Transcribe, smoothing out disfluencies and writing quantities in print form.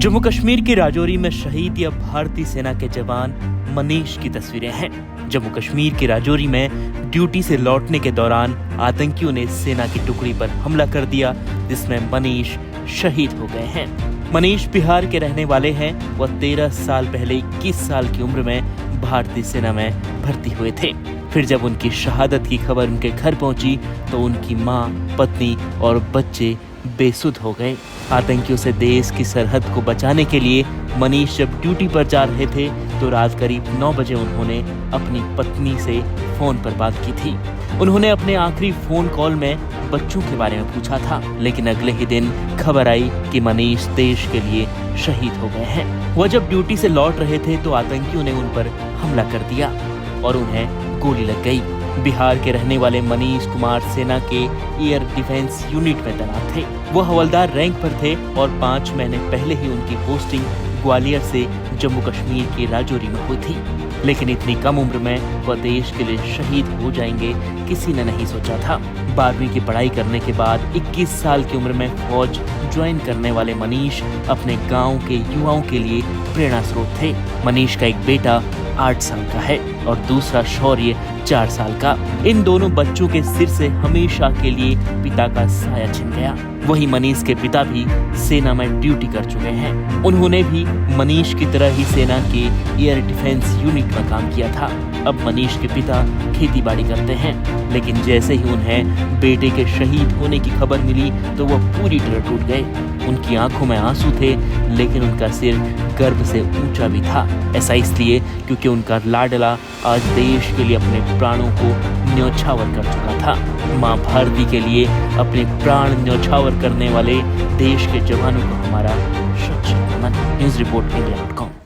जम्मू कश्मीर के राजौरी में शहीद या भारतीय सेना के जवान मनीष की तस्वीरें हैं। जम्मू कश्मीर के राजौरी में ड्यूटी से लौटने के दौरान आतंकियों ने सेना की टुकड़ी पर हमला कर दिया, जिसमें मनीष शहीद हो गए हैं। मनीष बिहार के रहने वाले हैं। वह 13 साल पहले 21 साल की उम्र में भारतीय सेना में भर्ती हुए थे। फिर जब उनकी शहादत की खबर उनके घर पहुंची तो उनकी मां, पत्नी और बच्चे बेसुध हो गए। आतंकियों से देश की सरहद को बचाने के लिए मनीष जब ड्यूटी पर जा रहे थे तो रात करीब 9 बजे उन्होंने अपनी पत्नी से फोन पर बात की थी। उन्होंने अपने आखिरी फोन कॉल में बच्चों के बारे में पूछा था, लेकिन अगले ही दिन खबर आई कि मनीष देश के लिए शहीद हो गए हैं। वह जब ड्यूटी से लौट रहे थे तो आतंकियों ने उन पर हमला कर दिया और उन्हें गोली लग गई। बिहार के रहने वाले मनीष कुमार सेना के एयर डिफेंस यूनिट में तैनात थे। वो हवलदार रैंक पर थे और 5 महीने पहले ही उनकी पोस्टिंग ग्वालियर से जम्मू कश्मीर के राजौरी में हुई थी। लेकिन इतनी कम उम्र में वह देश के लिए शहीद हो जाएंगे, किसी ने नहीं सोचा था। 12वीं की पढ़ाई करने के बाद 21 साल की उम्र में फौज ज्वाइन करने वाले मनीष अपने गांव के युवाओं के लिए प्रेरणा स्रोत थे। मनीष का एक बेटा 8 साल का है और दूसरा शौर्य 4 साल का। इन दोनों बच्चों के सिर से हमेशा के लिए पिता का साया छिन गया। वही मनीष के पिता भी सेना में ड्यूटी कर चुके हैं। उन्होंने भी मनीष की तरह ही सेना के एयर डिफेंस यूनिट में काम किया था। अब मनीष के पिता खेतीबाड़ी करते हैं, लेकिन जैसे ही उन्हें बेटे के शहीद होने की खबर मिली तो वह पूरी तरह टूट गए। उनकी आंखों में आंसू थे, लेकिन उनका सिर गर्व से ऊंचा भी था। ऐसा इसलिए क्योंकि उनका लाडला आज देश के लिए अपने प्राणों को न्यौछावर कर चुका था। मां भारती के लिए अपने प्राण न्यौछावर करने वाले देश के जवानों को हमारा सच्चा नमन। News report इंडिया.com।